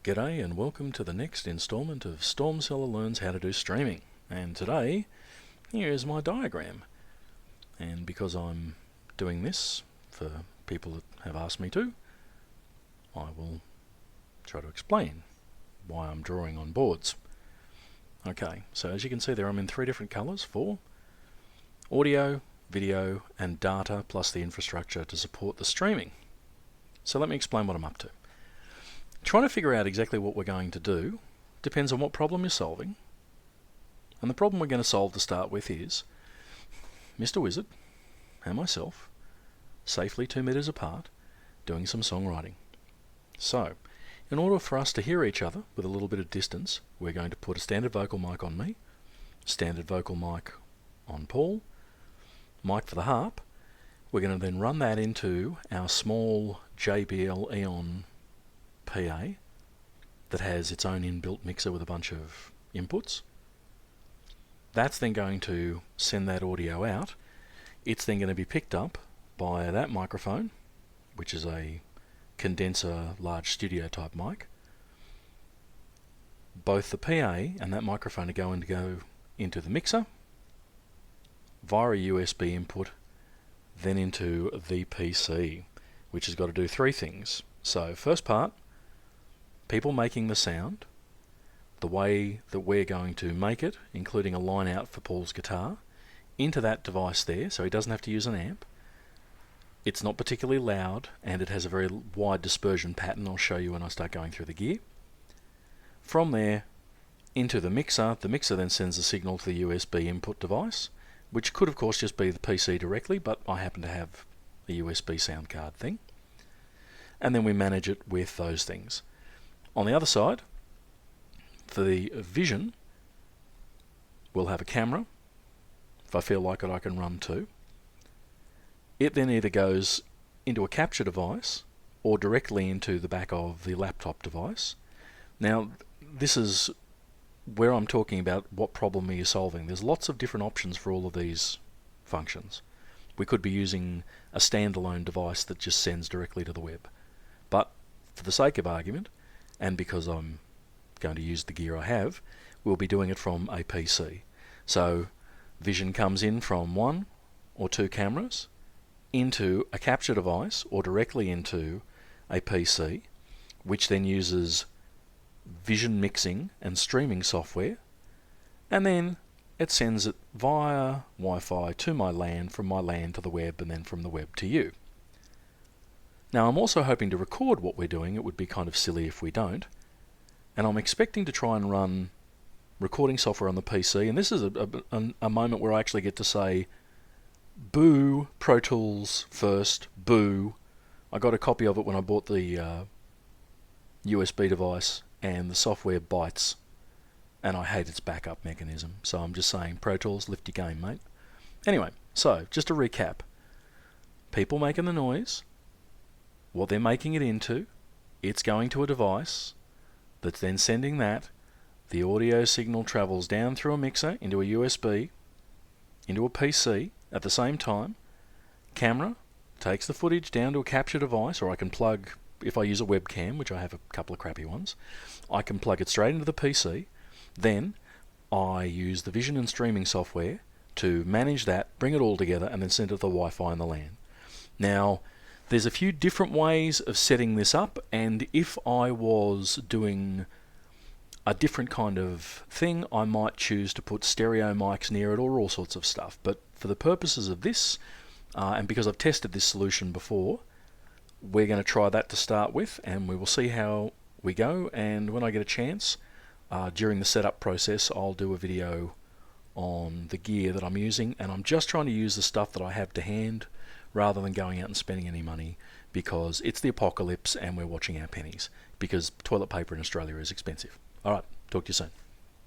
G'day and welcome to the next installment of Stormcellar Learns How to Do Streaming. And today, here is my diagram. And because I'm doing this for people that have asked me to, I will try to explain why I'm drawing on boards. Okay, so as you can see there, I'm in three different colours for audio, video and data plus the infrastructure to support the streaming. So let me explain what I'm up to. Trying to figure out exactly what we're going to do depends on what problem you're solving. And the problem we're going to solve to start with is Mr. Wizard and myself, safely 2 meters apart, doing some songwriting. So, in order for us to hear each other with a little bit of distance, we're going to put a standard vocal mic on me, standard vocal mic on Paul, mic for the harp. We're going to then run that into our small JBL Eon PA that has its own inbuilt mixer with a bunch of inputs. That's then going to send that audio out. It's then going to be picked up by that microphone, which is a condenser large studio type mic. Both the PA and that microphone are going to go into the mixer via a USB input, then into the PC, which has got to do three things. So first part, people making the sound, the way that we're going to make it, including a line out for Paul's guitar, into that device there, so he doesn't have to use an amp. It's not particularly loud, and it has a very wide dispersion pattern. I'll show you when I start going through the gear. From there, into the mixer then sends the signal to the USB input device, which could of course just be the PC directly, but I happen to have a USB sound card thing. And then we manage it with those things. On the other side, for the vision, we'll have a camera. If I feel like it, I can run two. It then either goes into a capture device or directly into the back of the laptop device. Now, this is where I'm talking about what problem are you solving. There's lots of different options for all of these functions. We could be using a standalone device that just sends directly to the web. But for the sake of argument, and because I'm going to use the gear I have, we'll be doing it from a PC. So vision comes in from one or two cameras into a capture device or directly into a PC, which then uses vision mixing and streaming software, and then it sends it via Wi-Fi to my LAN, from my LAN to the web, and then from the web to you. Now I'm also hoping to record what we're doing. It would be kind of silly if we don't. And I'm expecting to try and run recording software on the PC, and this is a moment where I actually get to say, boo, Pro Tools first, boo. I got a copy of it when I bought the USB device, and the software bites, and I hate its backup mechanism. So I'm just saying, Pro Tools, lift your game, mate. Anyway, so just to recap, people making the noise, what they're making it into, it's going to a device that's then sending that. The audio signal travels down through a mixer into a USB, into a PC at the same time. Camera takes the footage down to a capture device, or I can plug, if I use a webcam, which I have a couple of crappy ones, I can plug it straight into the PC. Then I use the vision and streaming software to manage that, bring it all together, and then send it to the Wi-Fi and the LAN. Now, there's a few different ways of setting this up, and if I was doing a different kind of thing, I might choose to put stereo mics near it or all sorts of stuff. But for the purposes of this, and because I've tested this solution before, we're going to try that to start with, and we will see how we go. And when I get a chance, during the setup process, I'll do a video on the gear that I'm using, and I'm just trying to use the stuff that I have to hand rather than going out and spending any money, because it's the apocalypse and we're watching our pennies, because toilet paper in Australia is expensive. Alright, talk to you soon.